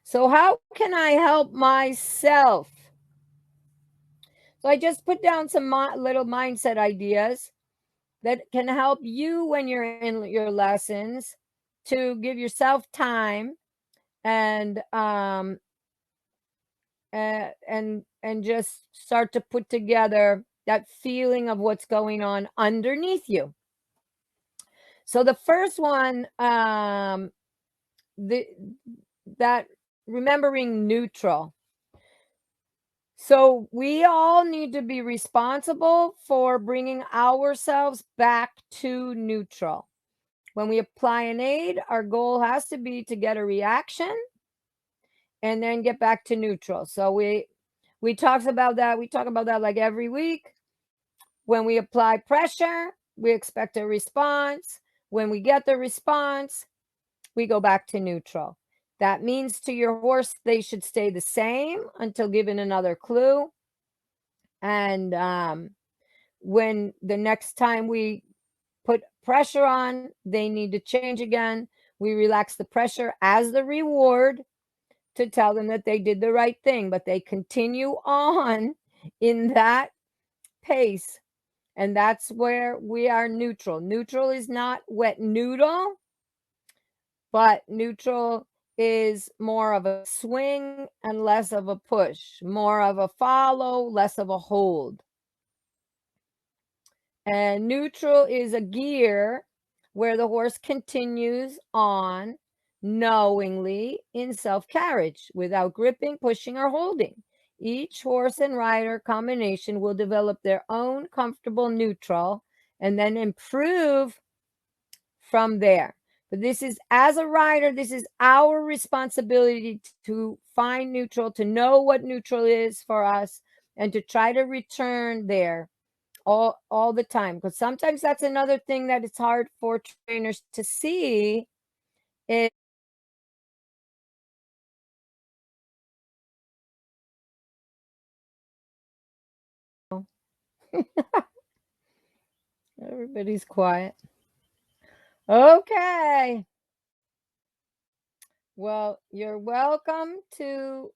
So how can I help myself? So I just put down some little mindset ideas that can help you when you're in your lessons to give yourself time and and just start to put together that feeling of what's going on underneath you. So the first one, the that remembering neutral. So we all need to be responsible for bringing ourselves back to neutral. When we apply an aid, our goal has to be to get a reaction and then get back to neutral. So we talk about that. We talk about that like every week. When we apply pressure, we expect a response. When we get the response, we go back to neutral. That means to your horse, they should stay the same until given another clue. And when the next time we put pressure on, they need to change again. We relax the pressure as the reward to tell them that they did the right thing, but they continue on in that pace. And that's where we are neutral. Neutral is not wet noodle, but neutral is more of a swing and less of a push, more of a follow, less of a hold. And neutral is a gear where the horse continues on knowingly in self-carriage without gripping, pushing, or holding. Each horse and rider combination will develop their own comfortable neutral and then improve from there. But this is, as a rider, this is our responsibility to find neutral, to know what neutral is for us, and to try to return there all the time. Because sometimes that's another thing that it's hard for trainers to see is everybody's quiet. Okay. Well, you're welcome to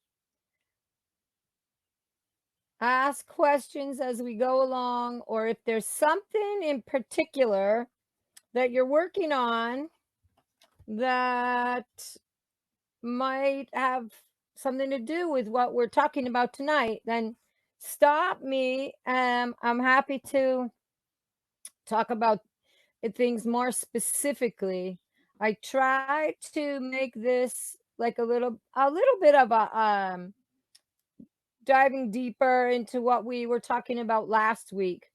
ask questions as we go along, or if there's something in particular that you're working on that might have something to do with what we're talking about tonight, then stop me. I'm happy to talk about things more specifically. I try to make this like a little bit of a diving deeper into what we were talking about last week.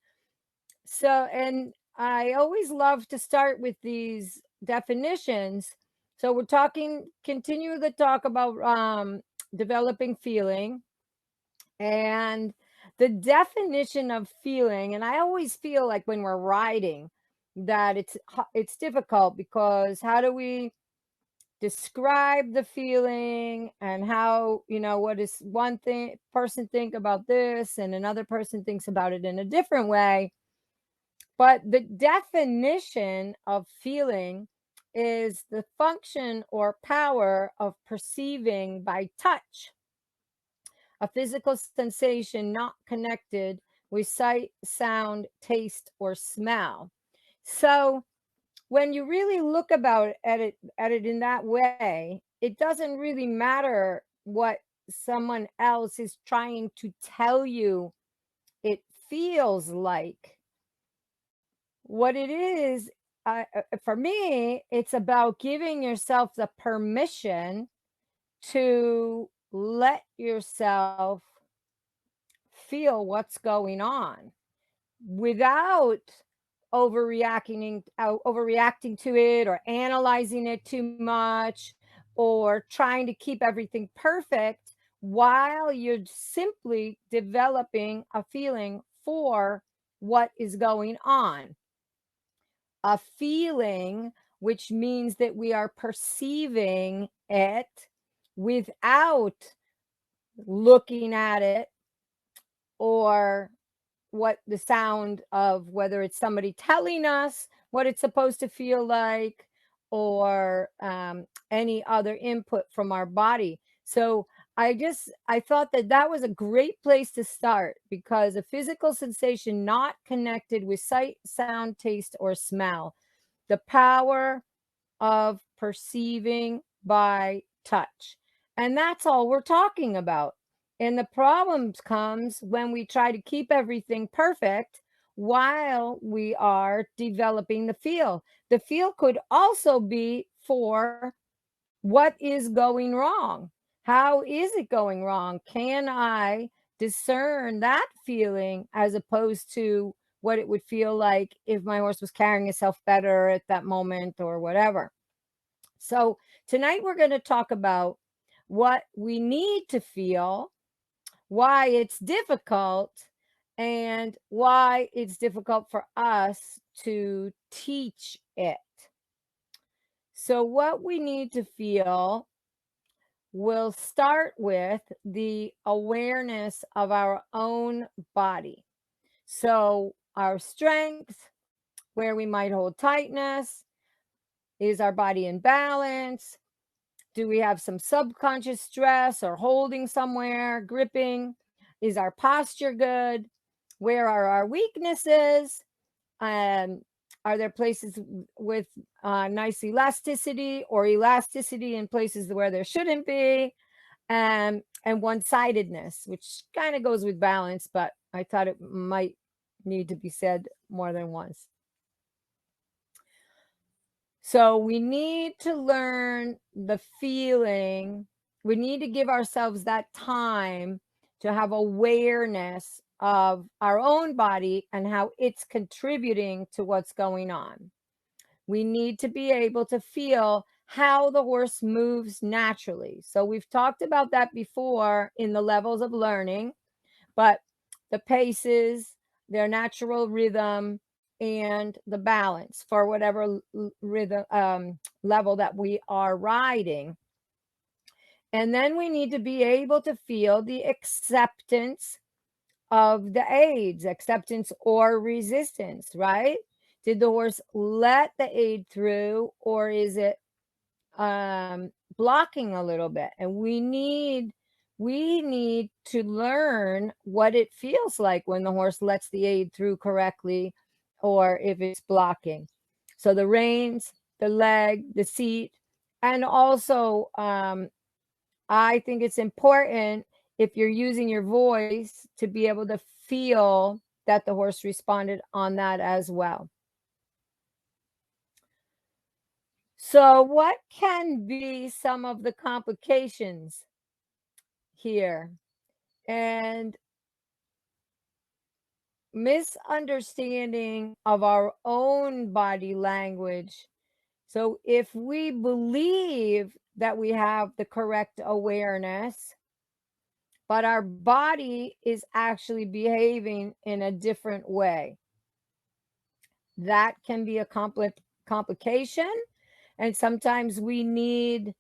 So, and I always love to start with these definitions. So we're continue the talk about developing feeling and the definition of feeling. And I always feel like when we're riding that it's difficult because how do we describe the feeling and how, what is one thing person think about this and another person thinks about it in a different way. But the definition of feeling is the function or power of perceiving by touch, a physical sensation not connected with sight, sound, taste, or smell. So when you really look at it in that way, it doesn't really matter what someone else is trying to tell you it feels like. What it is, for me, it's about giving yourself the permission to let yourself feel what's going on without overreacting to it or analyzing it too much or trying to keep everything perfect while you're simply developing a feeling for what is going on. A feeling, which means that we are perceiving it without looking at it or what the sound of whether it's somebody telling us what it's supposed to feel like, or any other input from our body. So I thought that that was a great place to start, because a physical sensation not connected with sight, sound, taste, or smell. The power of perceiving by touch. And that's all we're talking about. And the problems comes when we try to keep everything perfect while we are developing the feel. The feel could also be for what is going wrong. How is it going wrong? Can I discern that feeling as opposed to what it would feel like if my horse was carrying itself better at that moment or whatever? So, tonight we're going to talk about what we need to feel, why it's difficult, and why it's difficult for us to teach it. So, what we need to feel, we'll start with the awareness of our own body. So, our strength, where we might hold tightness, is our body in balance? Do we have some subconscious stress or holding somewhere, gripping? Is our posture good? Where are our weaknesses? Um, are there places with nice elasticity, or elasticity in places where there shouldn't be? And one-sidedness, which kind of goes with balance, but I thought it might need to be said more than once. So we need to learn the feeling. We need to give ourselves that time to have awareness of our own body and how it's contributing to what's going on. We need to be able to feel how the horse moves naturally. So we've talked about that before in the levels of learning, but the paces, their natural rhythm, and the balance for whatever rhythm level that we are riding. And then we need to be able to feel the acceptance of the aids, acceptance or resistance, right? Did the horse let the aid through, or is it blocking a little bit? And we need to learn what it feels like when the horse lets the aid through correctly, or if it's blocking. So the reins, the leg, the seat, and also I think it's important, if you're using your voice, to be able to feel that the horse responded on that as well. So, what can be some of the complications here? And misunderstanding of our own body language. So, if we believe that we have the correct awareness, but our body is actually behaving in a different way, that can be a complication. And sometimes we need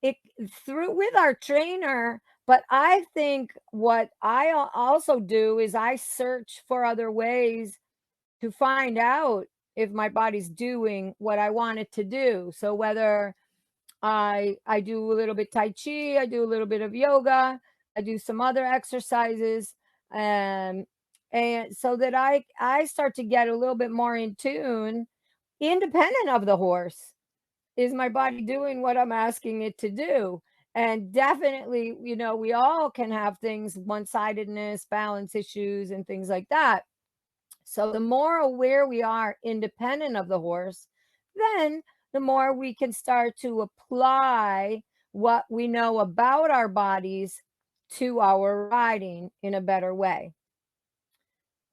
it through with our trainer. But I think what I also do is I search for other ways to find out if my body's doing what I want it to do. So whether I do a little bit tai chi, I do a little bit of yoga, I do some other exercises, um, and so that I start to get a little bit more in tune, independent of the horse. Is my body doing what I'm asking it to do? And definitely, we all can have things, one-sidedness, balance issues, and things like that. So the more aware we are, independent of the horse, then the more we can start to apply what we know about our bodies to our riding in a better way.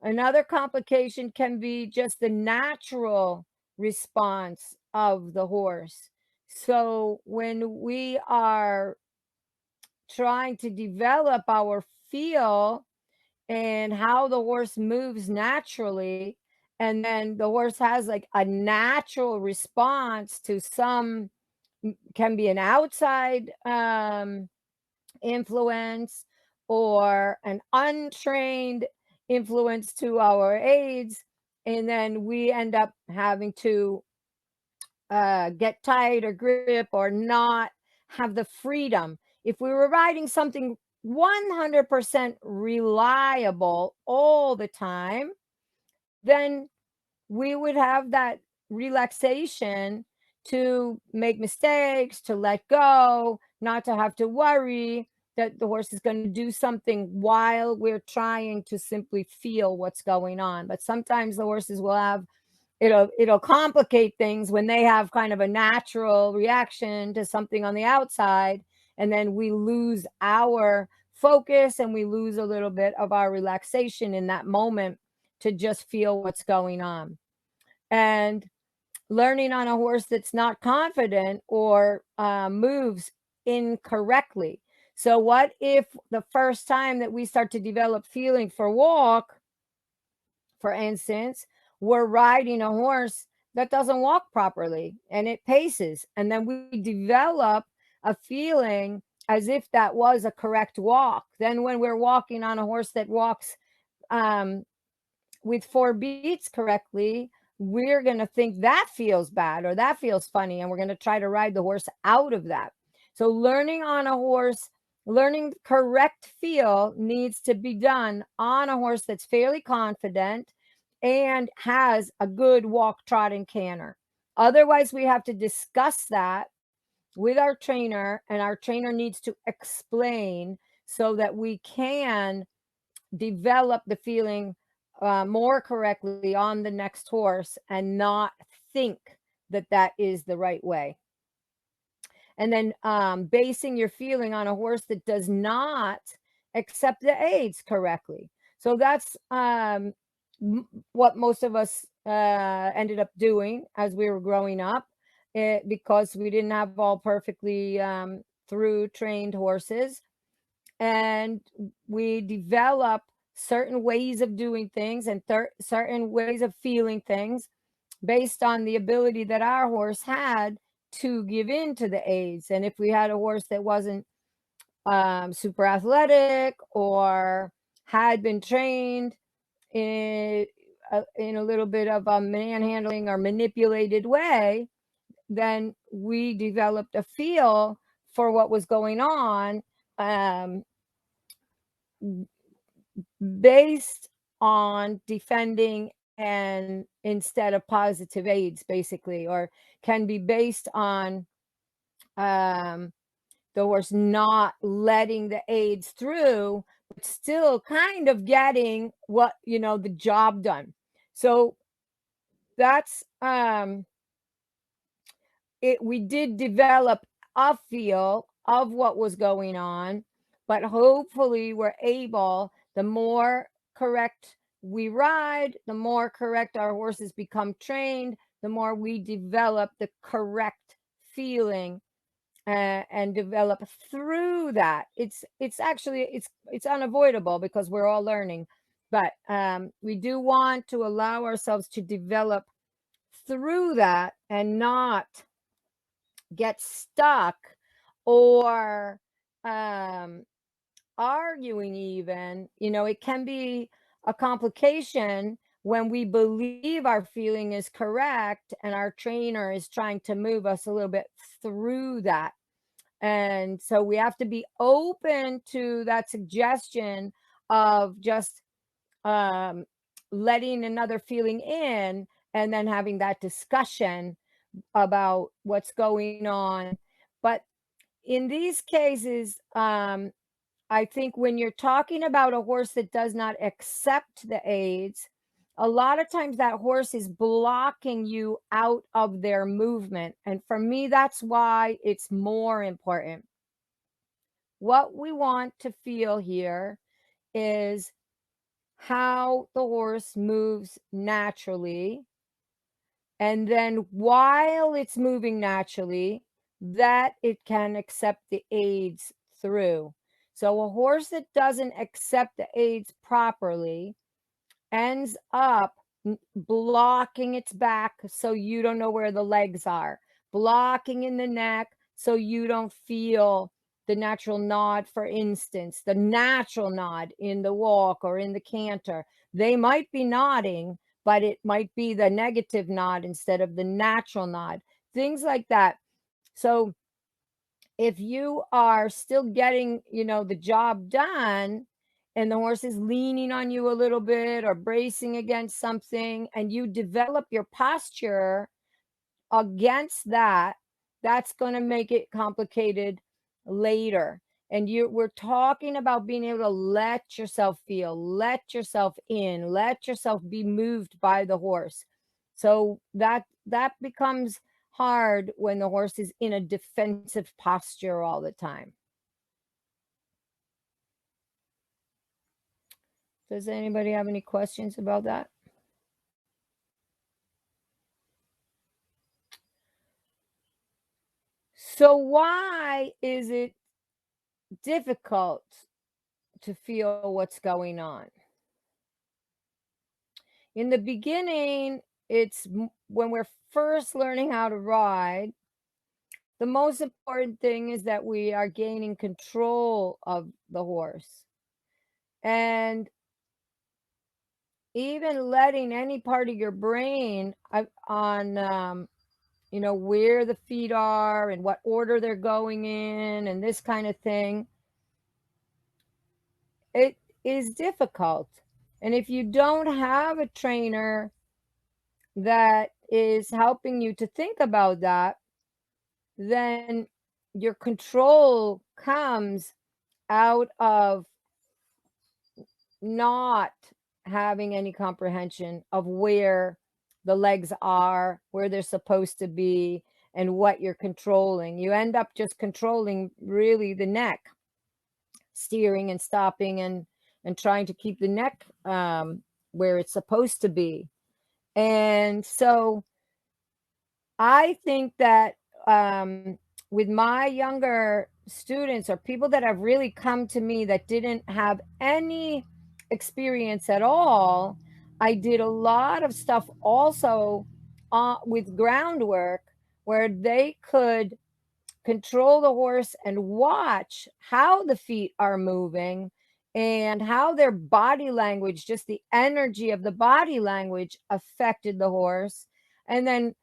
Another complication can be just the natural response of the horse. So when we are trying to develop our feel and how the horse moves naturally, and then the horse has like a natural response to some, can be an outside influence, or an untrained influence to our aids, and then we end up having to get tight or grip or not have the freedom. If we were riding something 100% reliable all the time, then we would have that relaxation to make mistakes, to let go, not to have to worry that the horse is going to do something while we're trying to simply feel what's going on. But sometimes the horses will have it'll complicate things when they have kind of a natural reaction to something on the outside, and then we lose our focus and we lose a little bit of our relaxation in that moment to just feel what's going on. And learning on a horse that's not confident or moves incorrectly. So what if the first time that we start to develop feeling for walk, for instance, we're riding a horse that doesn't walk properly and it paces, and then we develop a feeling as if that was a correct walk. Then when we're walking on a horse that walks um, with 4 beats correctly, we're going to think that feels bad or that feels funny, and we're going to try to ride the horse out of that. So learning on a horse, learning correct feel needs to be done on a horse that's fairly confident and has a good walk, trot, and canter. Otherwise, we have to discuss that with our trainer, and our trainer needs to explain so that we can develop the feeling more correctly on the next horse and not think that that is the right way. And then basing your feeling on a horse that does not accept the aids correctly. So that's what most of us ended up doing as we were growing up, because we didn't have all perfectly through trained horses, and we develop certain ways of doing things and certain ways of feeling things based on the ability that our horse had to give in to the aids. And if we had a horse that wasn't super athletic or had been trained in a little bit of a manhandling or manipulated way, then we developed a feel for what was going on, um, based on defending and instead of positive aids, basically, or can be based on um, the horse not letting the aids through, but still kind of getting what, the job done. So that's it. We did develop a feel of what was going on, but hopefully we're able, the more correct we ride, the more correct our horses become trained, the more we develop the correct feeling, and develop through that. It's actually it's unavoidable because we're all learning, but we do want to allow ourselves to develop through that and not get stuck or um, arguing even. It can be a complication when we believe our feeling is correct and our trainer is trying to move us a little bit through that. And so we have to be open to that suggestion of just um, letting another feeling in and then having that discussion about what's going on. But in these cases, I think when you're talking about a horse that does not accept the aids, a lot of times that horse is blocking you out of their movement. And for me, that's why it's more important. What we want to feel here is how the horse moves naturally. And then while it's moving naturally, that it can accept the aids through. So a horse that doesn't accept the aids properly ends up blocking its back so you don't know where the legs are, blocking in the neck so you don't feel the natural nod, for instance, the natural nod in the walk or in the canter. They might be nodding, but it might be the negative nod instead of the natural nod, things like that. So if you are still getting, the job done, and the horse is leaning on you a little bit or bracing against something, and you develop your posture against that, that's going to make it complicated later. And we're talking about being able to let yourself feel, let yourself in, let yourself be moved by the horse. So that becomes hard when the horse is in a defensive posture all the time. Does anybody have any questions about that? So why is it difficult to feel what's going on? In the beginning, when we're first learning how to ride, the most important thing is that we are gaining control of the horse. And even letting any part of your brain on, where the feet are and what order they're going in and this kind of thing, it is difficult. And if you don't have a trainer that is helping you to think about that, then your control comes out of not having any comprehension of where the legs are, where they're supposed to be, and what you're controlling. You end up just controlling really the neck, steering and stopping and trying to keep the neck where it's supposed to be. And so I think that with my younger students or people that have really come to me that didn't have any experience at all, I did a lot of stuff also with groundwork where they could control the horse and watch how the feet are moving and how their body language, just the energy of the body language, affected the horse. And then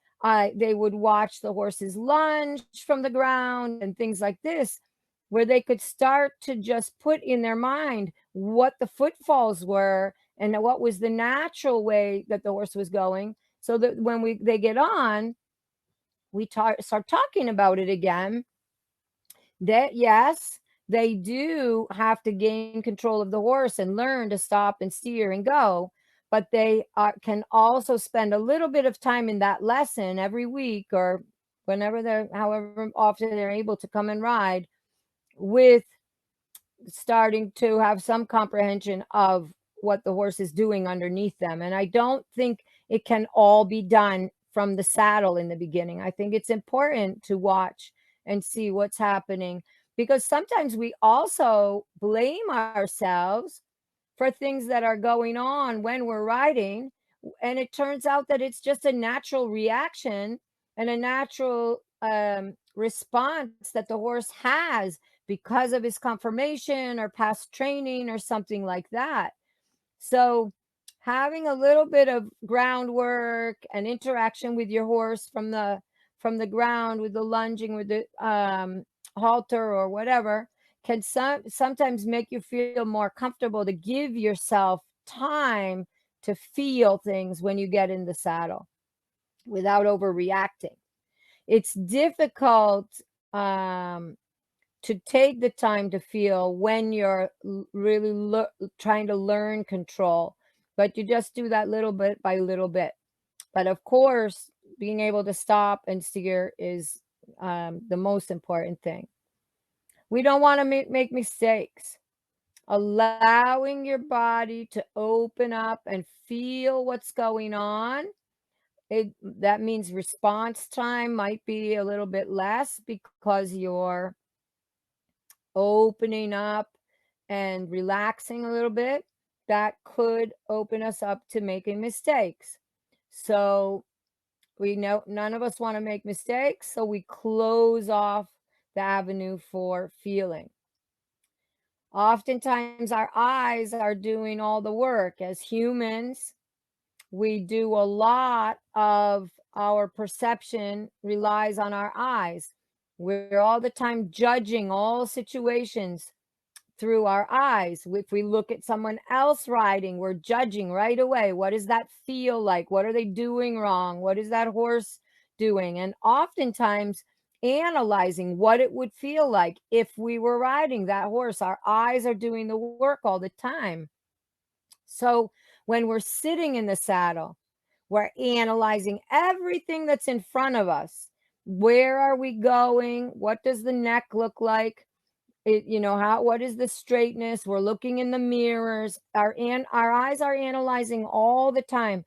they would watch the horses lunge from the ground and things like this, where they could start to just put in their mind what the footfalls were and what was the natural way that the horse was going, so that when they get on, we start talking about it again, that yes, they do have to gain control of the horse and learn to stop and steer and go, but they can also spend a little bit of time in that lesson every week or whenever however often they're able to come and ride, with starting to have some comprehension of what the horse is doing underneath them. And I don't think it can all be done from the saddle in the beginning. I think it's important to watch and see what's happening, because sometimes we also blame ourselves for things that are going on when we're riding. And it turns out that it's just a natural reaction and a natural response that the horse has because of his conformation or past training or something like that. So having a little bit of groundwork and interaction with your horse from the ground, with the lunging, with the halter or whatever, can sometimes make you feel more comfortable to give yourself time to feel things when you get in the saddle without overreacting. It's difficult to take the time to feel when you're really trying to learn control, but you just do that little bit by little bit. But of course, being able to stop and steer is the most important thing. We don't want to make mistakes. Allowing your body to open up and feel what's going on, that means response time might be a little bit less because you're opening up and relaxing a little bit. That could open us up to making mistakes. So we know none of us want to make mistakes, so we close off the avenue for feeling. Oftentimes our eyes are doing all the work. As humans, we do a lot of our perception relies on our eyes. We're all the time judging all situations through our eyes. If we look at someone else riding, we're judging right away. What does that feel like? What are they doing wrong? What is that horse doing? And oftentimes analyzing what it would feel like if we were riding that horse. Our eyes are doing the work all the time. So when we're sitting in the saddle, we're analyzing everything that's in front of us. Where are we going? What does the neck look like? What is the straightness? We're looking in the mirrors. Our eyes are analyzing all the time.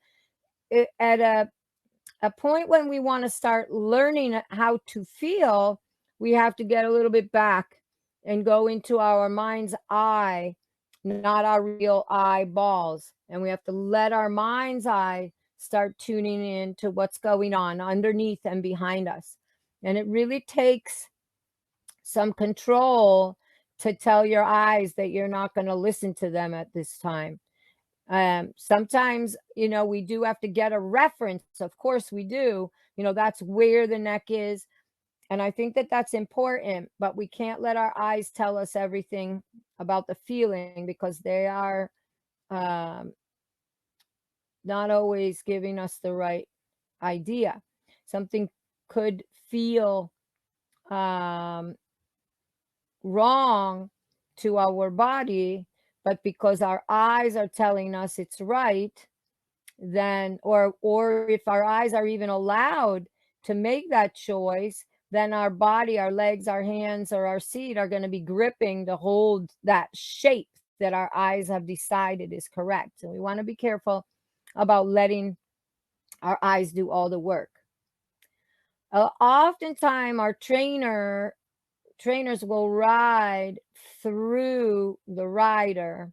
At a point when we want to start learning how to feel, we have to get a little bit back and go into our mind's eye, not our real eyeballs. And we have to let our mind's eye start tuning in to what's going on underneath and behind us. And it really takes some control to tell your eyes that you're not going to listen to them at this time. Sometimes, we do have to get a reference. Of course we do. That's where the neck is. And I think that that's important, but we can't let our eyes tell us everything about the feeling, because they are not always giving us the right idea. Something could feel wrong to our body, but because our eyes are telling us it's right, then or if our eyes are even allowed to make that choice, then our body, our legs, our hands, or our seat are going to be gripping to hold that shape that our eyes have decided is correct. So we want to be careful about letting our eyes do all the work. Oftentimes our trainers will ride through the rider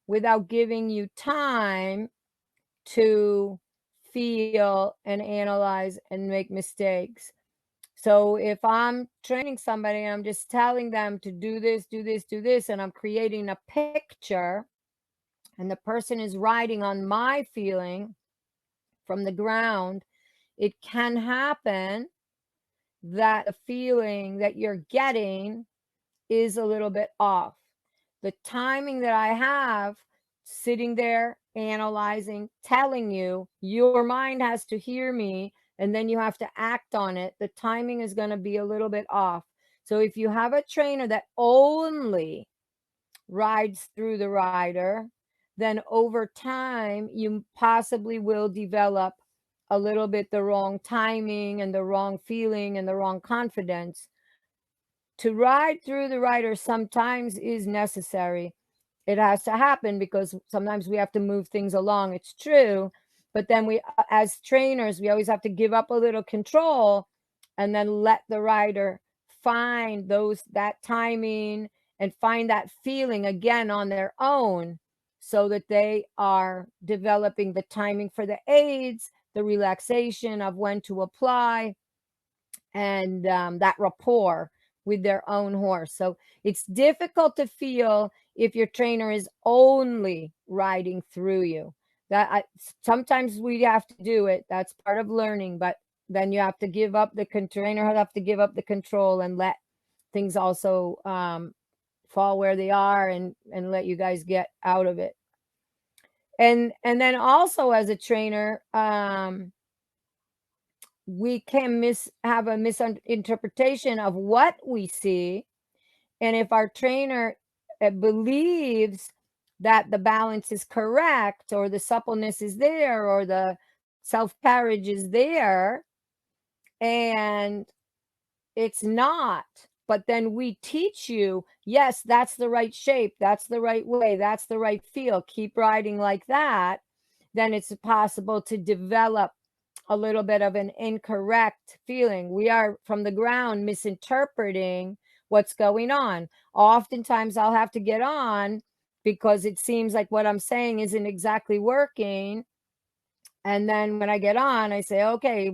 without giving you time to feel and analyze and make mistakes. So if I'm training somebody and I'm just telling them to do this, do this, do this, and I'm creating a picture, and the person is riding on my feeling from the ground, it can happen that the feeling that you're getting is a little bit off. The timing that I have sitting there analyzing, telling you, your mind has to hear me, and then you have to act on it. The timing is going to be a little bit off. So if you have a trainer that only rides through the rider, then over time you possibly will develop a little bit the wrong timing and the wrong feeling and the wrong confidence. To ride through the rider sometimes is necessary. It has to happen because sometimes we have to move things along. It's true. But then we, as trainers, we always have to give up a little control and then let the rider find that timing and find that feeling again on their own, so that they are developing the timing for the aids, the relaxation of when to apply, and that rapport with their own horse. So it's difficult to feel if your trainer is only riding through you. Sometimes we have to do it. That's part of learning, but then you have to give up trainer have to give up the control and let things also fall where they are, and let you guys get out of it. And then also as a trainer, we can have a misinterpretation of what we see. And if our trainer believes that the balance is correct, or the suppleness is there, or the self carriage is there, and it's not, but then we teach you, yes, that's the right shape, that's the right way, that's the right feel, keep riding like that, then it's possible to develop a little bit of an incorrect feeling. We are from the ground misinterpreting what's going on. Oftentimes I'll have to get on because it seems like what I'm saying isn't exactly working. And then when I get on, I say, okay,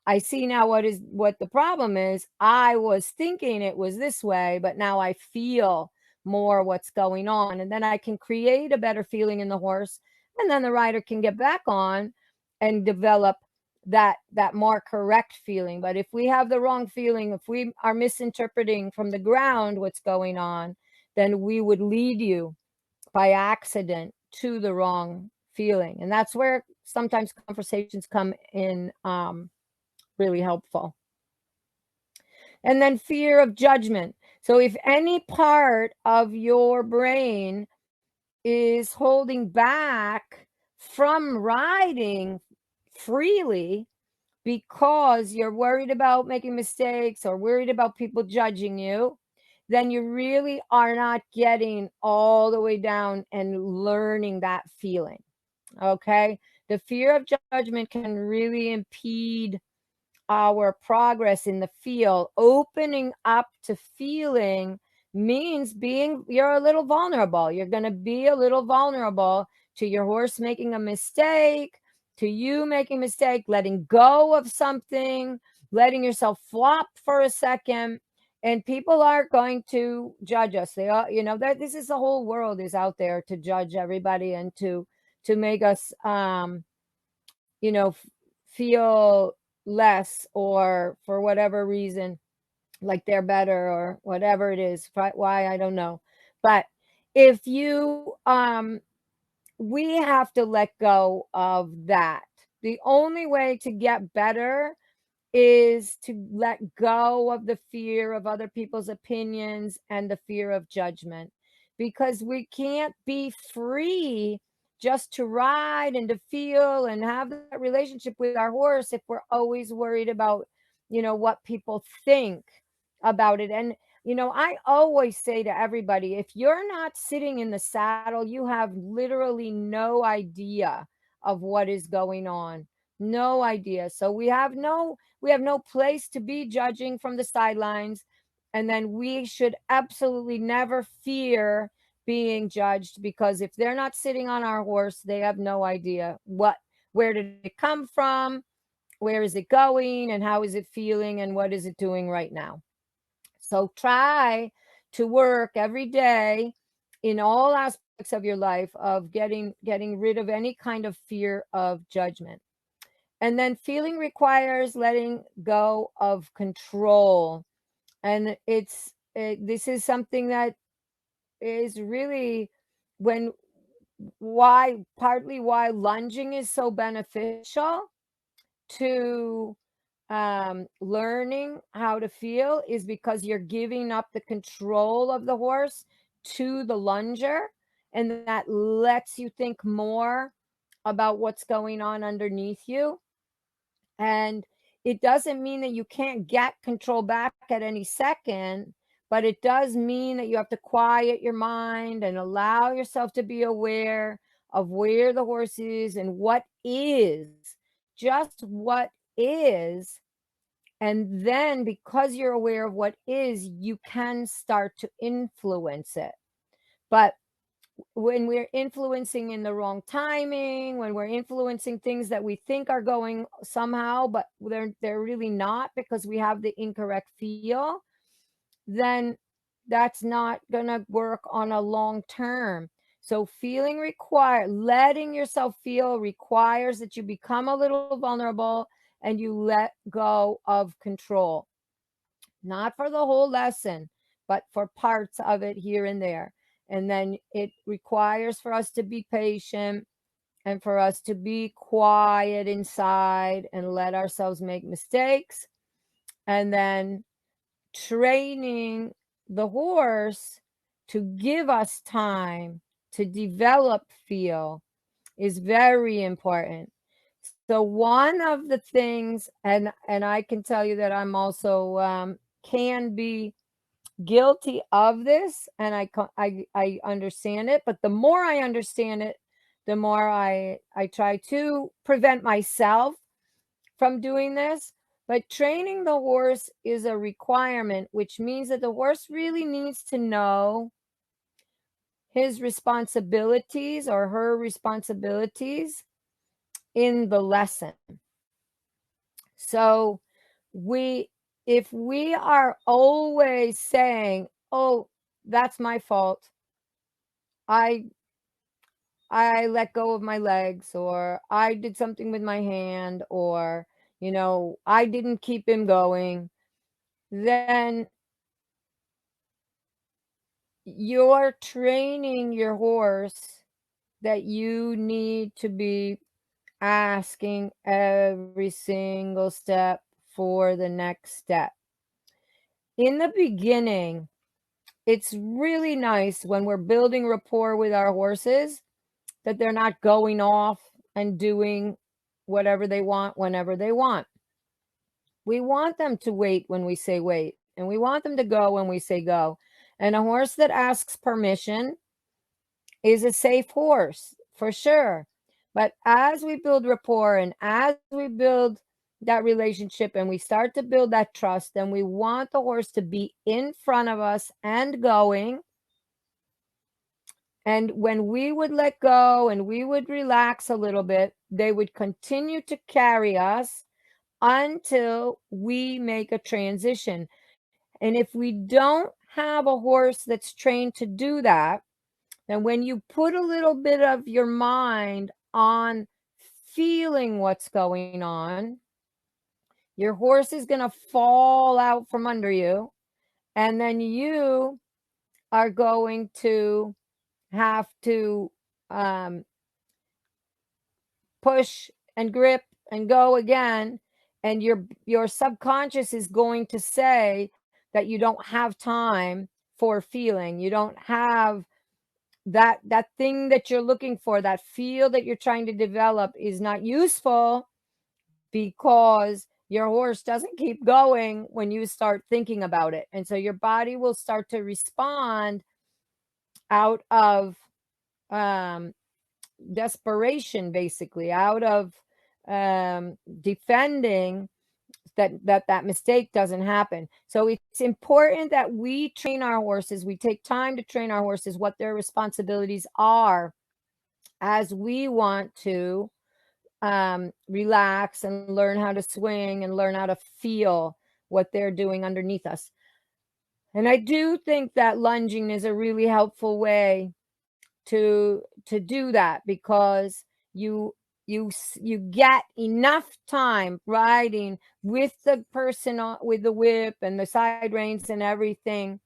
I see now what the problem is. I was thinking it was this way, but now I feel more what's going on. And then I can create a better feeling in the horse. And then the rider can get back on and develop that more correct feeling. But if we have the wrong feeling, if we are misinterpreting from the ground what's going on, then we would lead you by accident to the wrong feeling. And that's where sometimes conversations come in really helpful. And then fear of judgment. So if any part of your brain is holding back from riding freely because you're worried about making mistakes or worried about people judging you, then you really are not getting all the way down and learning that feeling. Okay. The fear of judgment can really impede our progress in the field. Opening up to feeling means you're a little vulnerable. You're going to be a little vulnerable to your horse making a mistake, to you making a mistake, letting go of something, letting yourself flop for a second. And people are going to judge us. They are, this is the whole world is out there to judge everybody and to make us, feel less, or for whatever reason, like they're better or whatever it is. Why, I don't know. But if you, we have to let go of that. The only way to get better is to let go of the fear of other people's opinions and the fear of judgment, because we can't be free just to ride and to feel and have that relationship with our horse if we're always worried about, what people think about it. And, I always say to everybody, if you're not sitting in the saddle, you have literally no idea of what is going on. No idea. So we have no place to be judging from the sidelines. And then we should absolutely never fear being judged, because if they're not sitting on our horse, they have no idea where did it come from, where is it going, and how is it feeling, and what is it doing right now. So try to work every day in all aspects of your life of getting rid of any kind of fear of judgment. And then feeling requires letting go of control. And this is something that is really when partly why lunging is so beneficial to learning how to feel, is because you're giving up the control of the horse to the lunger, and that lets you think more about what's going on underneath you. And it doesn't mean that you can't get control back at any second, but it does mean that you have to quiet your mind and allow yourself to be aware of where the horse is and what is, just what is. And then because you're aware of what is, you can start to influence it. But when we're influencing in the wrong timing, when we're influencing things that we think are going somehow, but they're really not, because we have the incorrect feel, then that's not going to work on a long term. So letting yourself feel requires that you become a little vulnerable and you let go of control. Not for the whole lesson, but for parts of it here and there. And then it requires for us to be patient and for us to be quiet inside and let ourselves make mistakes. And then training the horse to give us time to develop feel is very important. So one of the things, and I can tell you that I'm also can be guilty of this, and I understand it. But the more I understand it, the more I try to prevent myself from doing this. But training the horse is a requirement, which means that the horse really needs to know his responsibilities or her responsibilities in the lesson. So if we are always saying, "Oh, that's my fault. I I let go of my legs, or I did something with my hand, or, I didn't keep him going, then you're training your horse that you need to be asking every single step for the next step. In the beginning, it's really nice when we're building rapport with our horses that they're not going off and doing whatever they want whenever they want. We want them to wait when we say wait, and we want them to go when we say go. And a horse that asks permission is a safe horse for sure. But as we build rapport and as we build that relationship and we start to build that trust, then we want the horse to be in front of us and going. And when we would let go and we would relax a little bit, they would continue to carry us until we make a transition. And if we don't have a horse that's trained to do that, then when you put a little bit of your mind on feeling what's going on, your horse is going to fall out from under you. And then you are going to have to um, push and grip and go again. And your subconscious is going to say that you don't have time for feeling. You don't have that thing that you're looking for, that feel that you're trying to develop is not useful because your horse doesn't keep going when you start thinking about it. And so your body will start to respond out of um, desperation, basically, out of defending that mistake doesn't happen. So it's important that we train our horses. We take time to train our horses what their responsibilities are as we want to relax and learn how to swing and learn how to feel what they're doing underneath us. And I do think that lunging is a really helpful way to do that, because you you get enough time riding with the person with the whip and the side reins and everything,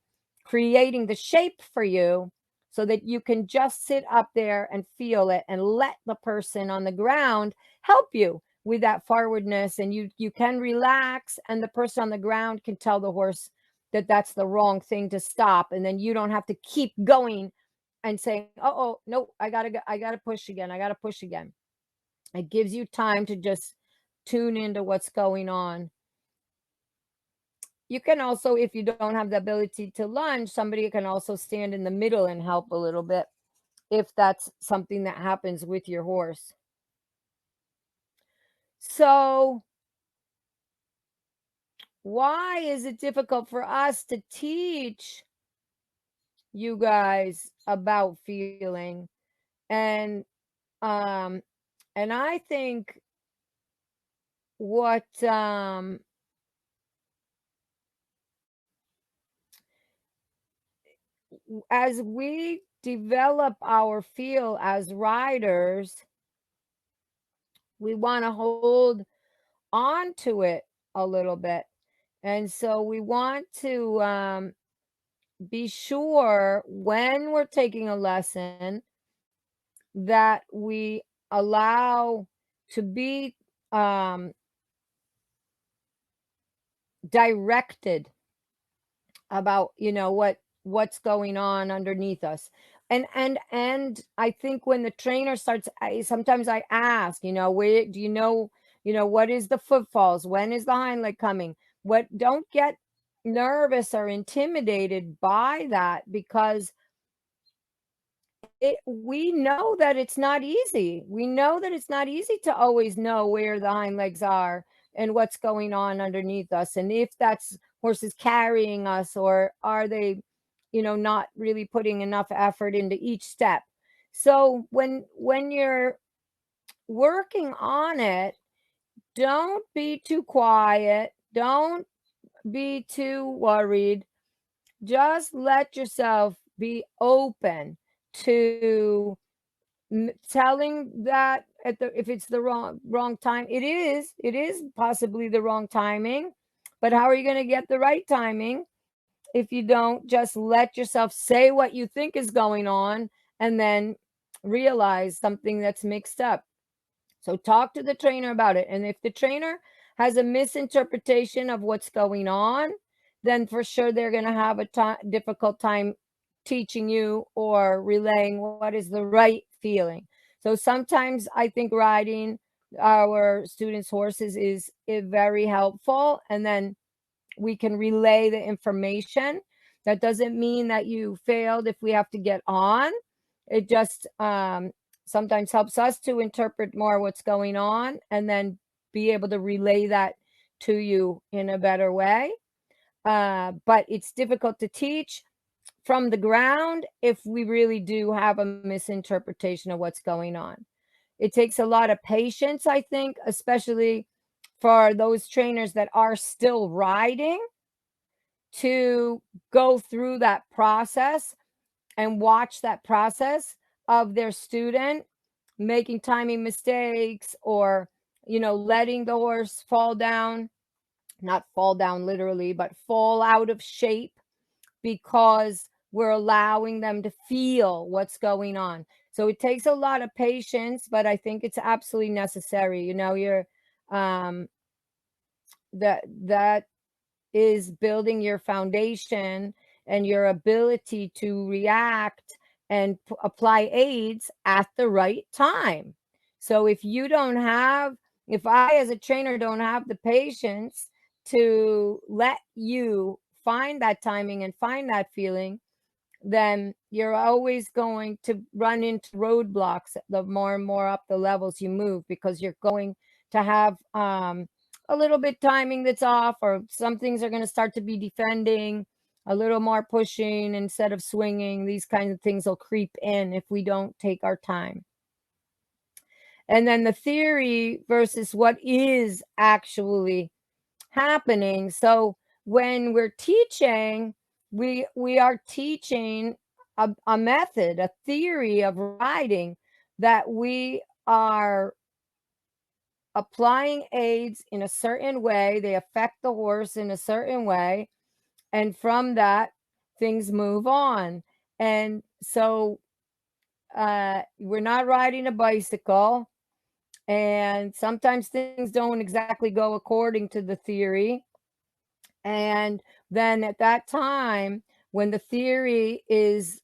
creating the shape for you so that you can just sit up there and feel it and let the person on the ground help you with that forwardness, and you can relax, and the person on the ground can tell the horse that that's the wrong thing to stop, and then you don't have to keep going and saying, "Oh, no, I gotta go, I gotta push again. I gotta push again." It gives you time to just tune into what's going on. You can also, if you don't have the ability to lunge, somebody can also stand in the middle and help a little bit if that's something that happens with your horse. So, why is it difficult for us to teach you guys about feeling? And um and I think what as we develop our feel as riders, we want to hold on to it a little bit. And so we want to be sure when we're taking a lesson that we allow to be um, directed about what's going on underneath us. And I think when the trainer starts, sometimes I ask, where do what is the footfalls, when is the hind leg coming, what, don't get nervous or intimidated by that, because we know that it's not easy. We know that it's not easy to always know where the hind legs are and what's going on underneath us, and if that's horses carrying us, or are they, not really putting enough effort into each step. So when you're working on it, don't be too quiet. Don't be too worried. Just let yourself be open to telling that if it's the wrong time, it is possibly the wrong timing, but how are you going to get the right timing if you don't just let yourself say what you think is going on and then realize something that's mixed up? So talk to the trainer about it. And if the trainer has a misinterpretation of what's going on, then for sure they're going to have a difficult time teaching you or relaying what is the right feeling. So sometimes I think riding our students' horses is very helpful. And then we can relay the information. That doesn't mean that you failed if we have to get on. It just sometimes helps us to interpret more what's going on and then be able to relay that to you in a better way. But it's difficult to teach from the ground if we really do have a misinterpretation of what's going on. It takes a lot of patience, I think, especially for those trainers that are still riding, to go through that process and watch that process of their student making timing mistakes, or letting the horse fall down, not fall down literally, but fall out of shape, because we're allowing them to feel what's going on. So it takes a lot of patience, but I think it's absolutely necessary. You're that is building your foundation and your ability to react and apply aids at the right time. So if I as a trainer don't have the patience to let you find that timing and find that feeling, then you're always going to run into roadblocks the more and more up the levels you move, because you're going to have a little bit timing that's off, or some things are going to start to be defending, a little more pushing instead of swinging. These kinds of things will creep in if we don't take our time. And then the theory versus what is actually happening. So when we're teaching, we are teaching a method, a theory of riding, that we are applying aids in a certain way. They affect the horse in a certain way. And from that, things move on. And so we're not riding a bicycle. And sometimes things don't exactly go according to the theory. And then at that time, when the theory is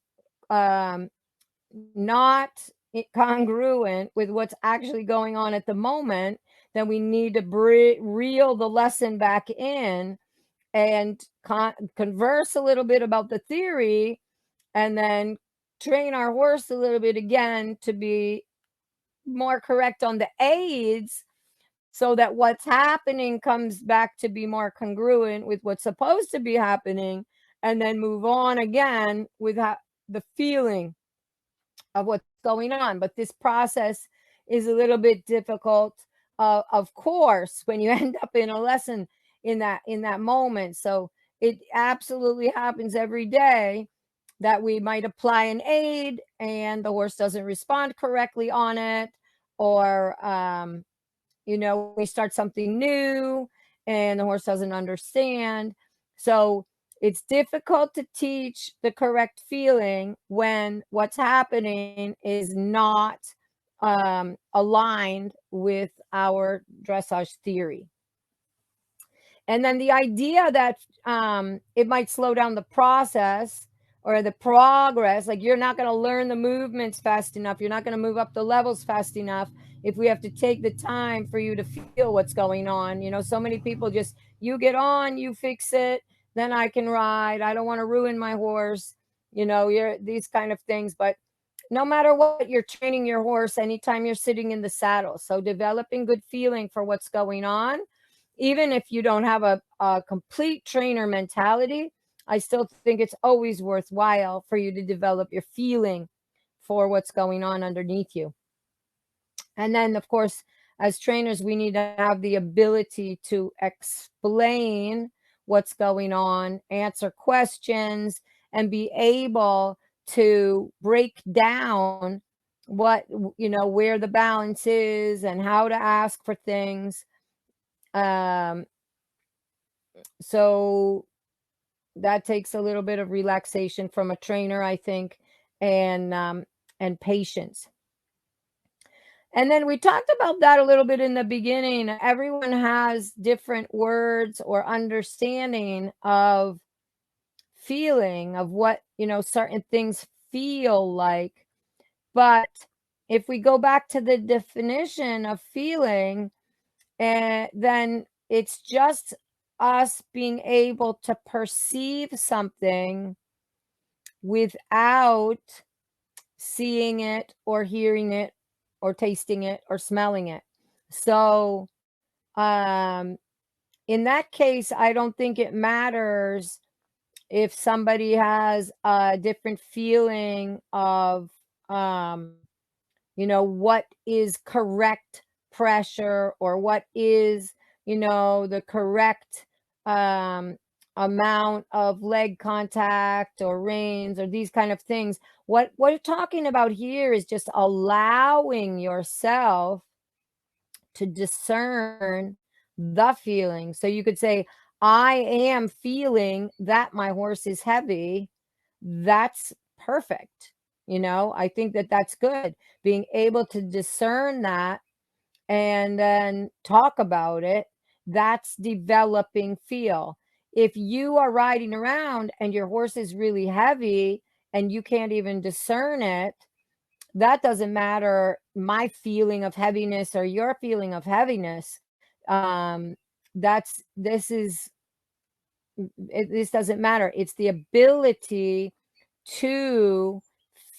not congruent with what's actually going on at the moment, then we need to reel the lesson back in and converse a little bit about the theory, and then train our horse a little bit again to be more correct on the aids, so that what's happening comes back to be more congruent with what's supposed to be happening, and then move on again with the feeling of what's going on. But this process is a little bit difficult, of course, when you end up in a lesson in that moment. So it absolutely happens every day that we might apply an aid and the horse doesn't respond correctly on it, or we start something new and the horse doesn't understand. So it's difficult to teach the correct feeling when what's happening is not aligned with our dressage theory. And then the idea that it might slow down the process or the progress, like you're not going to learn the movements fast enough, you're not going to move up the levels fast enough if we have to take the time for you to feel what's going on. So many people just, you get on, you fix it, then I can ride. I don't want to ruin my horse. You're these kind of things. But no matter what, you're training your horse anytime you're sitting in the saddle. So developing good feeling for what's going on, even if you don't have a complete trainer mentality, I still think it's always worthwhile for you to develop your feeling for what's going on underneath you. And then, of course, as trainers, we need to have the ability to explain what's going on, answer questions, and be able to break down where the balance is and how to ask for things. Um, so that takes a little bit of relaxation from a trainer, I think, and patience. And then we talked about that a little bit in the beginning. Everyone has different words or understanding of feeling, of what, certain things feel like. But if we go back to the definition of feeling, then it's just us being able to perceive something without seeing it or hearing it or tasting it or smelling it. So, in that case, I don't think it matters if somebody has a different feeling of, what is correct pressure, or what is, the correct um, amount of leg contact or reins or these kind of things. What we're talking about here is just allowing yourself to discern the feeling. So you could say, I am feeling that my horse is heavy. That's perfect. I think that that's good. Being able to discern that and then talk about it, that's developing feel. If you are riding around and your horse is really heavy and you can't even discern it, that doesn't matter my feeling of heaviness or your feeling of heaviness. That's this is this doesn't matter. It's the ability to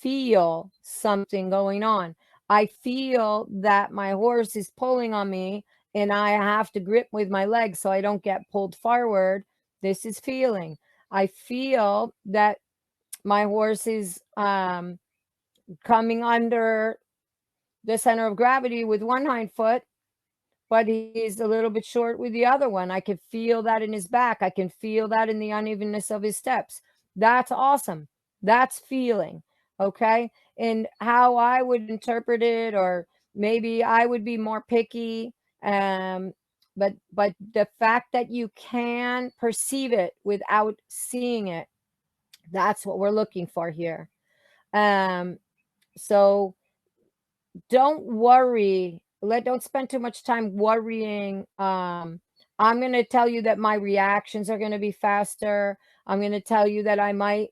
feel something going on. I feel that my horse is pulling on me and I have to grip with my legs so I don't get pulled forward. This is feeling. I feel that my horse is coming under the center of gravity with one hind foot, but he's a little bit short with the other one. I can feel that in his back. I can feel that in the unevenness of his steps. That's awesome. That's feeling. Okay. And how I would interpret it, or maybe I would be more picky. But the fact that you can perceive it without seeing it, that's what we're looking for here. So don't worry. Don't spend too much time worrying. I'm going to tell you that my reactions are going to be faster. I'm going to tell you that I might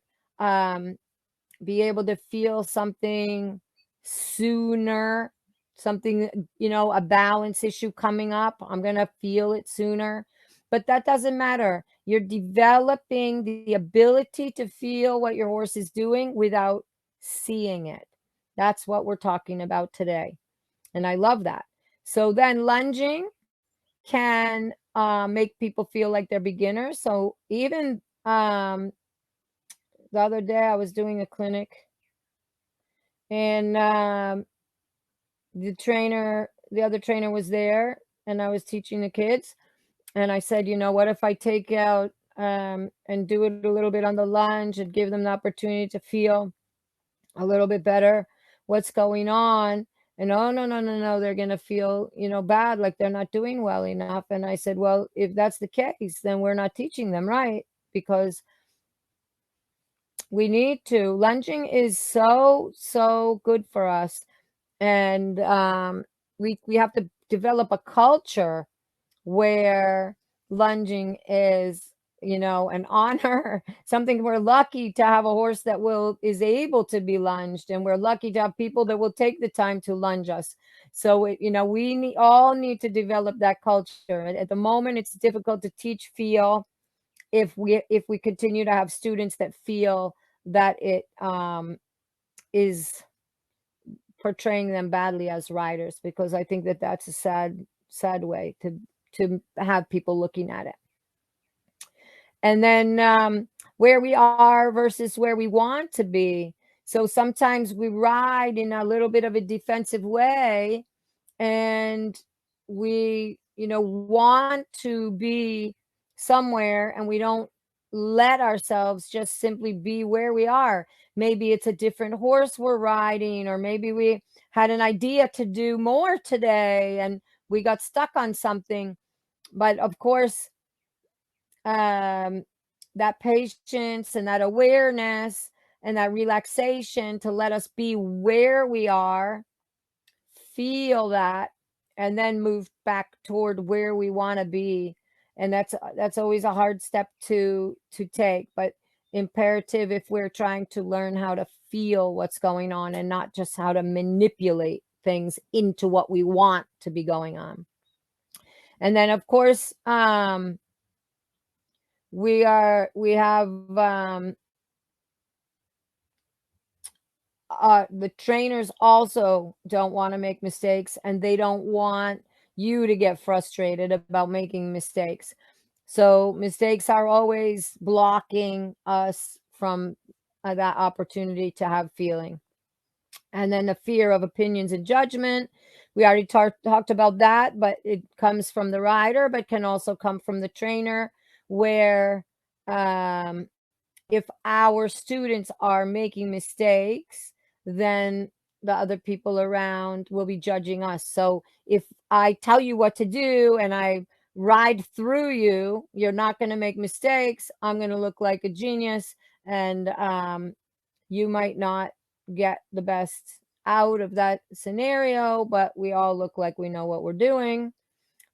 be able to feel something sooner, something, a balance issue coming up. I'm going to feel it sooner. But that doesn't matter. You're developing the ability to feel what your horse is doing without seeing it. That's what we're talking about today. And I love that. So then lunging can make people feel like they're beginners. So even the other day I was doing a clinic, and the other trainer was there, and I was teaching the kids. And I said, what if I take out and do it a little bit on the lunge and give them the opportunity to feel a little bit better what's going on? And oh, no, they're going to feel, bad, like they're not doing well enough. And I said, well, if that's the case, then we're not teaching them right, because we need to. Lunging is so good for us. And we have to develop a culture where lunging is, an honor, something. We're lucky to have a horse that is able to be lunged, and we're lucky to have people that will take the time to lunge us. So we all need to develop that culture. And at the moment, it's difficult to teach feel if we continue to have students that feel that it is portraying them badly as riders, because I think that that's a sad way to have people looking at it. And then where we are versus where we want to be. So sometimes we ride in a little bit of a defensive way, and we want to be somewhere, and we don't let ourselves just simply be where we are. Maybe it's a different horse we're riding, or maybe we had an idea to do more today and we got stuck on something. But of course, um, that patience and that awareness and that relaxation to let us be where we are, feel that, and then move back toward where we want to be. And that's always a hard step to take, but imperative if we're trying to learn how to feel what's going on and not just how to manipulate things into what we want to be going on. And then of course, we have the trainers also don't want to make mistakes, and they don't want you to get frustrated about making mistakes. So mistakes are always blocking us from that opportunity to have feeling. And then the fear of opinions and judgment. We already talked about that, but it comes from the rider, but can also come from the trainer, where um, if our students are making mistakes, then the other people around will be judging us. So if I tell you what to do and I ride through you, you're not going to make mistakes. I'm going to look like a genius, and you might not get the best out of that scenario, but we all look like we know what we're doing.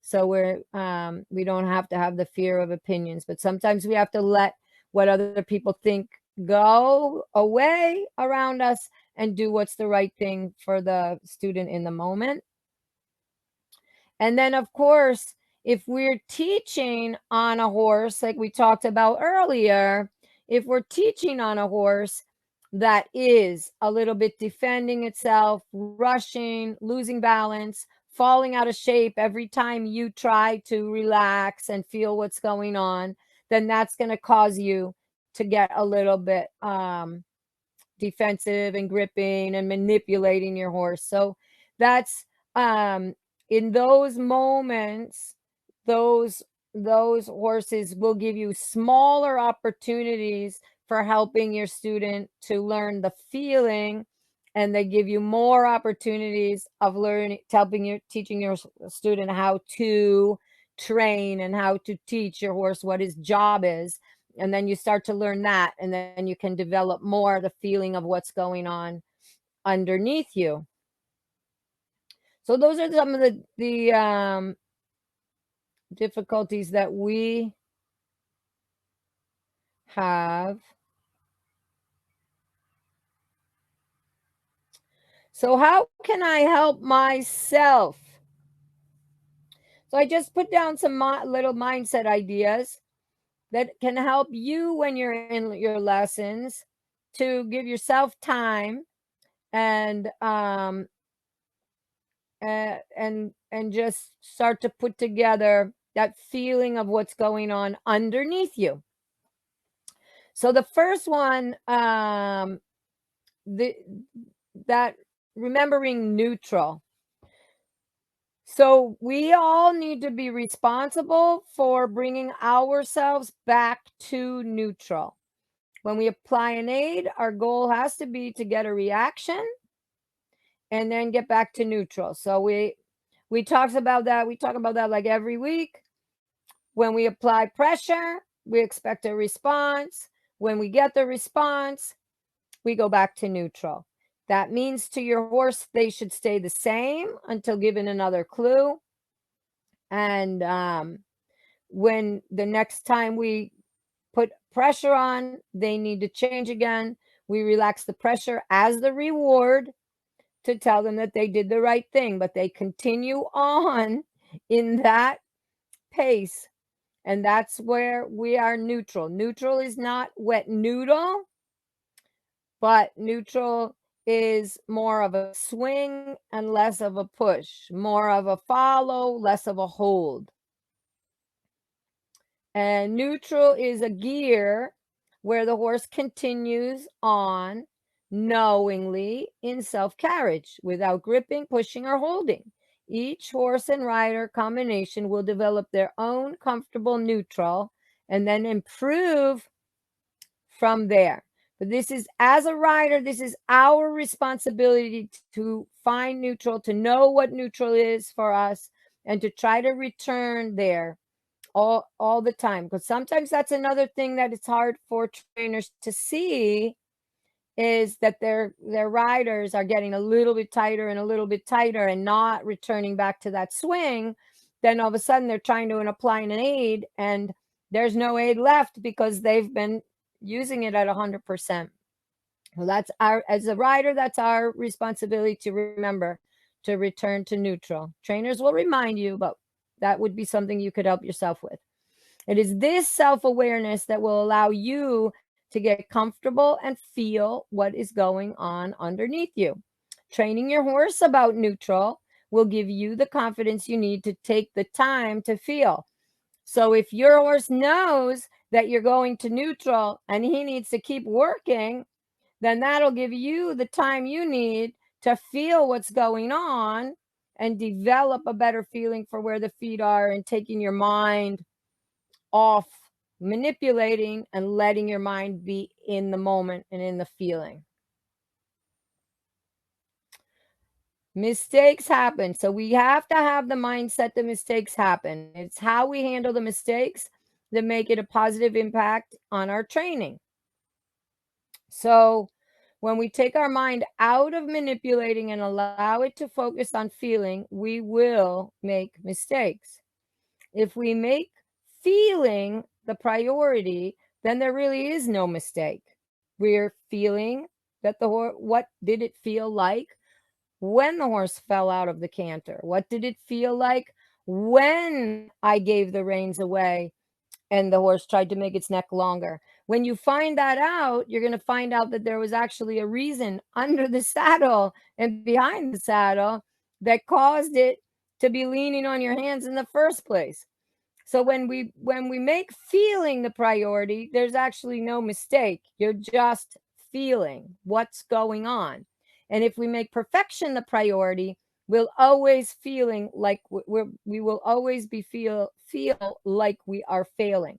So we don't have to have the fear of opinions, but sometimes we have to let what other people think go away around us and do what's the right thing for the student in the moment. And then, of course, if we're teaching on a horse, like we talked about earlier, if we're teaching on a horse that is a little bit defending itself, rushing, losing balance, falling out of shape every time you try to relax and feel what's going on, then that's going to cause you to get a little bit defensive and gripping and manipulating your horse. So that's in those moments, those those horses will give you smaller opportunities for helping your student to learn the feeling, and they give you more opportunities of learning, helping your teaching your student how to train and how to teach your horse what his job is. And then you start to learn that, and then you can develop more the feeling of what's going on underneath you. So those are some of the difficulties that we have. So how can I help myself? So I just put down some little mindset ideas that can help you when you're in your lessons, to give yourself time and and just start to put together that feeling of what's going on underneath you. So the first one, the that remembering neutral. So we all need to be responsible for bringing ourselves back to neutral. When we apply an aid, our goal has to be to get a reaction and then get back to neutral. So we talk about that. We talk about that like every week. When we apply pressure, we expect a response. When we get the response, we go back to neutral. That means to your horse, they should stay the same until given another clue. And when the next time we put pressure on, they need to change again. We relax the pressure as the reward to tell them that they did the right thing, but they continue on in that pace. And that's where we are neutral. Neutral is not wet noodle, but neutral is more of a swing and less of a push, more of a follow, less of a hold. And neutral is a gear where the horse continues on knowingly in self-carriage without gripping, pushing, or holding. Each horse and rider combination will develop their own comfortable neutral, and then improve from there. But this is, as a rider, this is our responsibility to find neutral, to know what neutral is for us, and to try to return there all the time. Because sometimes that's another thing that it's hard for trainers to see, is that their riders are getting a little bit tighter and a little bit tighter and not returning back to that swing. Then all of a sudden they're trying to apply an aid and there's no aid left because they've been using it at 100%. Well, that's our, as a rider, that's our responsibility to remember to return to neutral. Trainers will remind you, but that would be something you could help yourself with. It is this self-awareness that will allow you to get comfortable and feel what is going on underneath you. Training your horse about neutral will give you the confidence you need to take the time to feel. So if your horse knows that you're going to neutral and he needs to keep working, then that'll give you the time you need to feel what's going on and develop a better feeling for where the feet are, and taking your mind off manipulating and letting your mind be in the moment and in the feeling. Mistakes happen. So we have to have the mindset that mistakes happen. It's how we handle the mistakes that make it a positive impact on our training. So when we take our mind out of manipulating and allow it to focus on feeling, we will make mistakes. If we make feeling the priority, then there really is no mistake. We're feeling that the horse, what did it feel like when the horse fell out of the canter? What did it feel like when I gave the reins away and the horse tried to make its neck longer? When you find that out, you're going to find out that there was actually a reason under the saddle and behind the saddle that caused it to be leaning on your hands in the first place. So when we make feeling the priority, there's actually no mistake. You're just feeling what's going on. And if we make perfection the priority, we'll always feeling like we will always be feel like we are failing.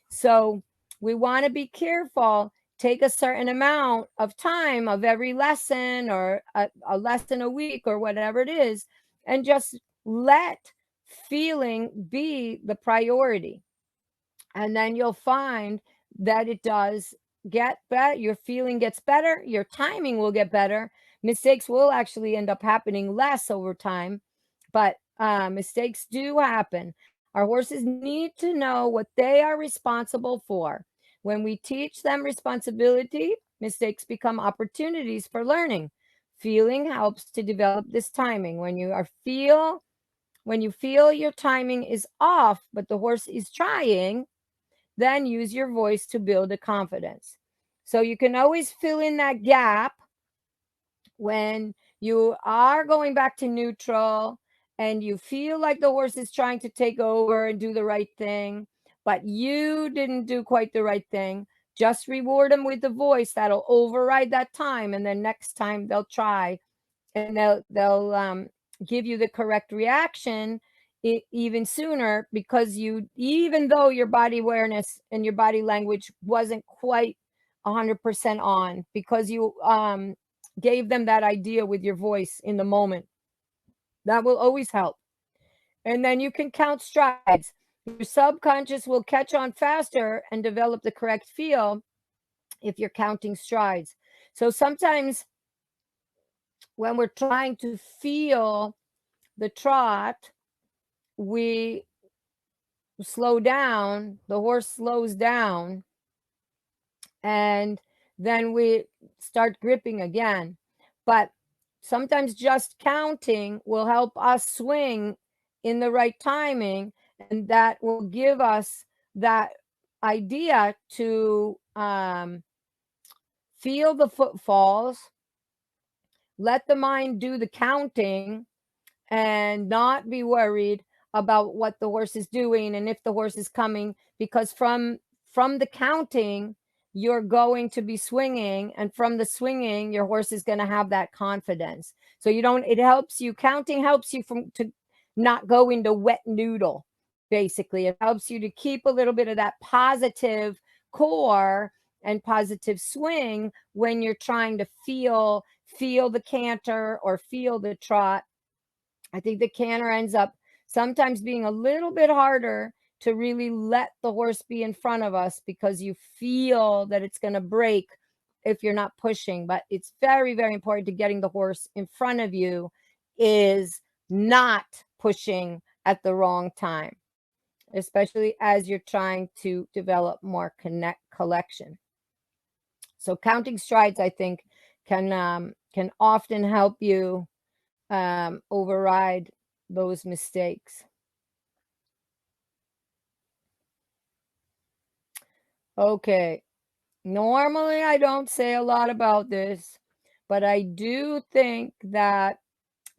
So we want to be careful. Take a certain amount of time of every lesson, or a lesson a week, or whatever it is, and just let feeling be the priority. And then you'll find that it does get better. Your feeling gets better. Your timing will get better. Mistakes will actually end up happening less over time, but mistakes do happen. Our horses need to know what they are responsible for. When we teach them responsibility, mistakes become opportunities for learning. Feeling helps to develop this timing. When you feel your timing is off, but the horse is trying, then use your voice to build a confidence. So you can always fill in that gap when you are going back to neutral and you feel like the horse is trying to take over and do the right thing, but you didn't do quite the right thing. Just reward them with the voice. That'll override that time. And then next time they'll try, and they'll give you the correct reaction even sooner, because you, even though your body awareness and your body language wasn't quite 100% on, because you gave them that idea with your voice in the moment. That will always help. And then you can count strides. Your subconscious will catch on faster and develop the correct feel if you're counting strides. So sometimes when we're trying to feel the trot, we slow down, the horse slows down, and then we start gripping again. But sometimes just counting will help us swing in the right timing, and that will give us that idea to feel the footfalls, let the mind do the counting, and not be worried about what the horse is doing and if the horse is coming, because from the counting you're going to be swinging, and from the swinging your horse is going to have that confidence. So you don't, it helps you, counting helps you from to not go into wet noodle. basically. It helps you to keep a little bit of that positive core and positive swing when you're trying to feel the canter or feel the trot. I think the canter ends up sometimes being a little bit harder to really let the horse be in front of us because you feel that it's going to break if you're not pushing. But it's very, very important to getting the horse in front of you is not pushing at the wrong time, especially as you're trying to develop more collection. So counting strides, I think, can often help you override those mistakes. Okay. Normally, I don't say a lot about this, but I do think that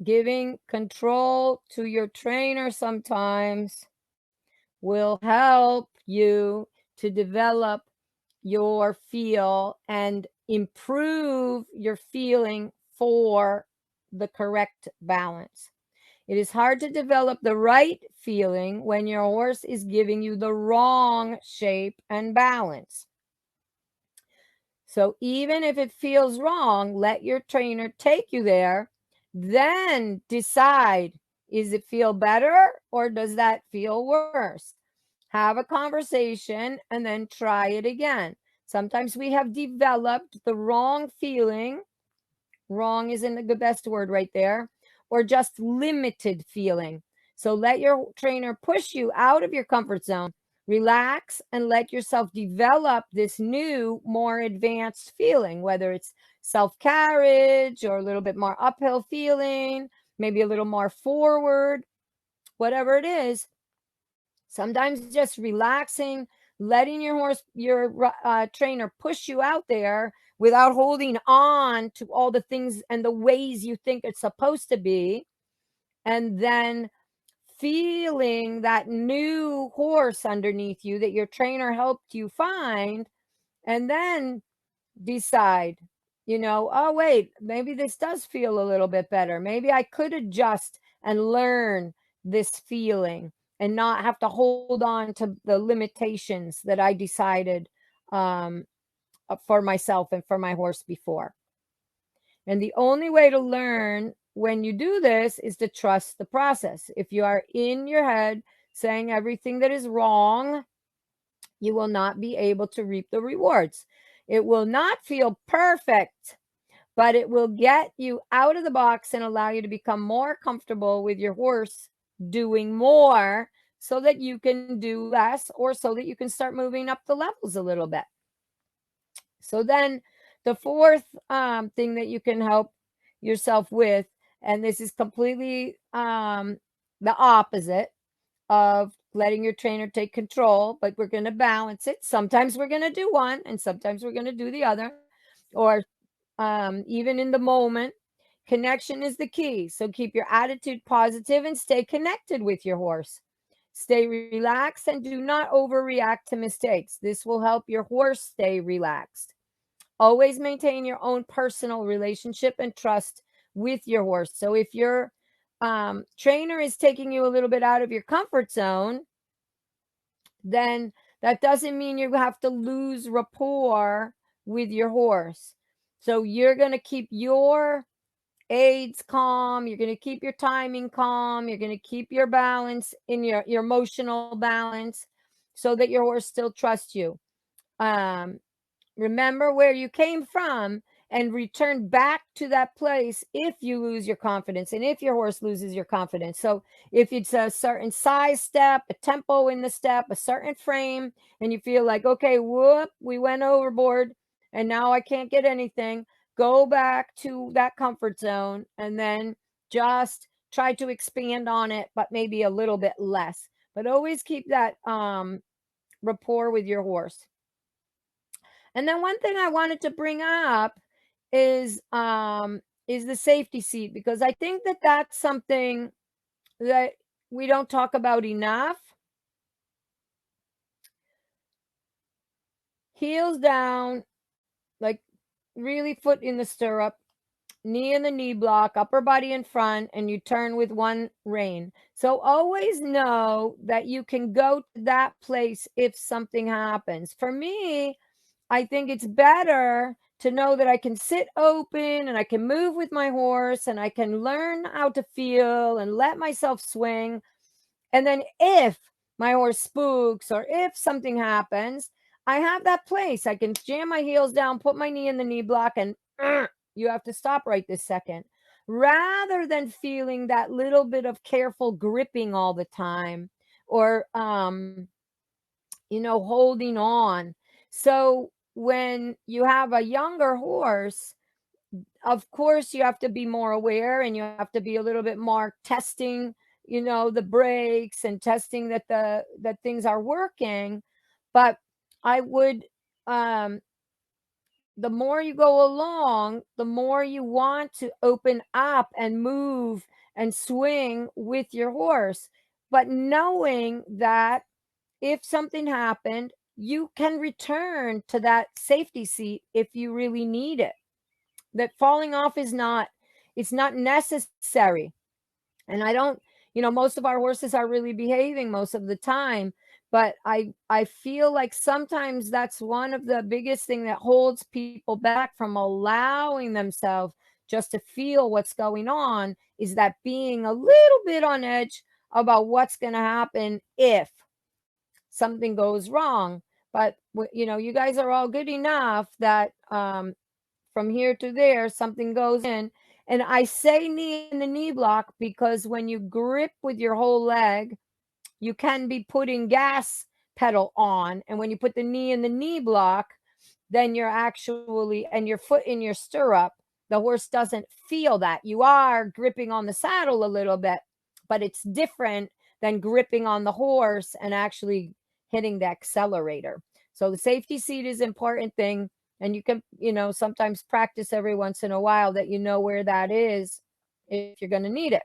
giving control to your trainer sometimes will help you to develop your feel and improve your feeling for the correct balance. It is hard to develop the right feeling when your horse is giving you the wrong shape and balance. So even if it feels wrong, let your trainer take you there, then decide, is it feel better or does that feel worse? Have a conversation and then try it again. Sometimes we have developed the wrong feeling. Wrong isn't the best word right there, or just limited feeling. So let your trainer push you out of your comfort zone, relax, and let yourself develop this new, more advanced feeling, whether it's self carriage or a little bit more uphill feeling, maybe a little more forward, whatever it is. Sometimes just relaxing, letting your trainer push you out there without holding on to all the things and the ways you think it's supposed to be. And then feeling that new horse underneath you that your trainer helped you find. And then decide, oh, wait, maybe this does feel a little bit better. Maybe I could adjust and learn this feeling and not have to hold on to the limitations that I decided for myself and for my horse before. And the only way to learn when you do this is to trust the process. If you are in your head saying everything that is wrong, you will not be able to reap the rewards. It will not feel perfect, but it will get you out of the box and allow you to become more comfortable with your horse doing more so that you can do less or so that you can start moving up the levels a little bit. So then the fourth thing that you can help yourself with, and this is completely the opposite of letting your trainer take control, but we're going to balance it. Sometimes we're going to do one and sometimes we're going to do the other, or even in the moment. Connection is the key. So keep your attitude positive and stay connected with your horse. Stay relaxed and do not overreact to mistakes. This will help your horse stay relaxed. Always maintain your own personal relationship and trust with your horse. So if your trainer is taking you a little bit out of your comfort zone, then that doesn't mean you have to lose rapport with your horse. So you're going to keep your aids calm, you're going to keep your timing calm, you're going to keep your balance in your emotional balance so that your horse still trusts you. Remember where you came from and return back to that place if you lose your confidence and if your horse loses your confidence. So if it's a certain size step, a tempo in the step, a certain frame, and you feel like, okay, whoop, we went overboard and now I can't get anything, go back to that comfort zone and then just try to expand on it, but maybe a little bit less. But always keep that rapport with your horse. And then one thing I wanted to bring up is the safety seat, because I think that that's something that we don't talk about enough. Heels down, like really foot in the stirrup, knee in the knee block, upper body in front, and you turn with one rein. So always know that you can go to that place if something happens. For me, I think it's better to know that I can sit open and I can move with my horse and I can learn how to feel and let myself swing. And then if my horse spooks or if something happens, I have that place. I can jam my heels down, put my knee in the knee block, and you have to stop right this second. Rather than feeling that little bit of careful gripping all the time or, holding on. So when you have a younger horse, of course you have to be more aware and you have to be a little bit more testing, the brakes and testing that things are working. But I would, um the more you go along, the more you want to open up and move and swing with your horse, but knowing that if something happened, you can return to that safety seat if you really need it. That falling off is not, it's not necessary. And I don't, most of our horses are really behaving most of the time, but I feel like sometimes that's one of the biggest thing that holds people back from allowing themselves just to feel what's going on, is that being a little bit on edge about what's going to happen if something goes wrong. But you guys are all good enough that from here to there, something goes in. And I say knee in the knee block because when you grip with your whole leg, you can be putting gas pedal on. And when you put the knee in the knee block, then you're actually, and your foot in your stirrup, the horse doesn't feel that. You are gripping on the saddle a little bit, but it's different than gripping on the horse and actually hitting the accelerator. So the safety seat is an important thing. And you can, sometimes practice every once in a while that you know where that is if you're going to need it.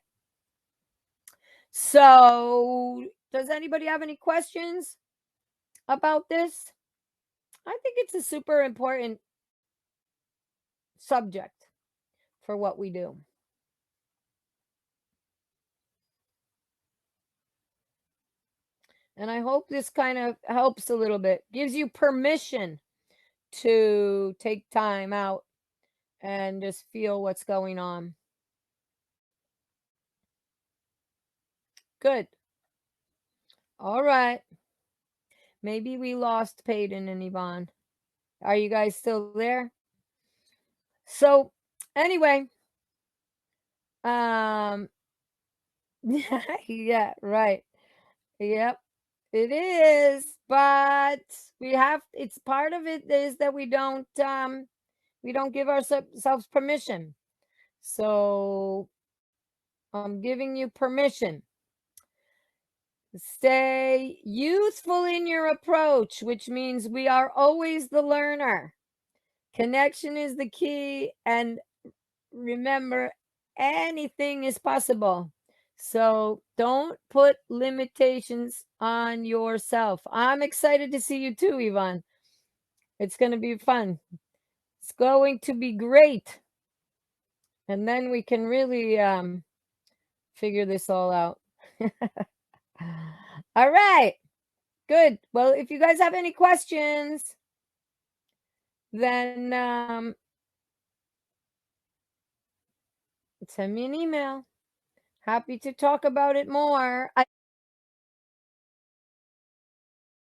So, does anybody have any questions about this? I think it's a super important subject for what we do. And I hope this kind of helps a little bit, gives you permission to take time out and just feel what's going on. Good. All right. Maybe we lost Peyton and Yvonne. Are you guys still there? So, anyway, um, yeah, right. Yep, it is. But it's part of it is that we don't give ourselves permission. So, I'm giving you permission. Stay youthful in your approach, which means we are always the learner. Connection is the key, and remember, anything is possible. So don't put limitations on yourself. I'm excited to see you too, Yvonne. It's going to be fun. It's going to be great. And then we can really figure this all out. All right. Good. Well, if you guys have any questions, then send me an email. Happy to talk about it more.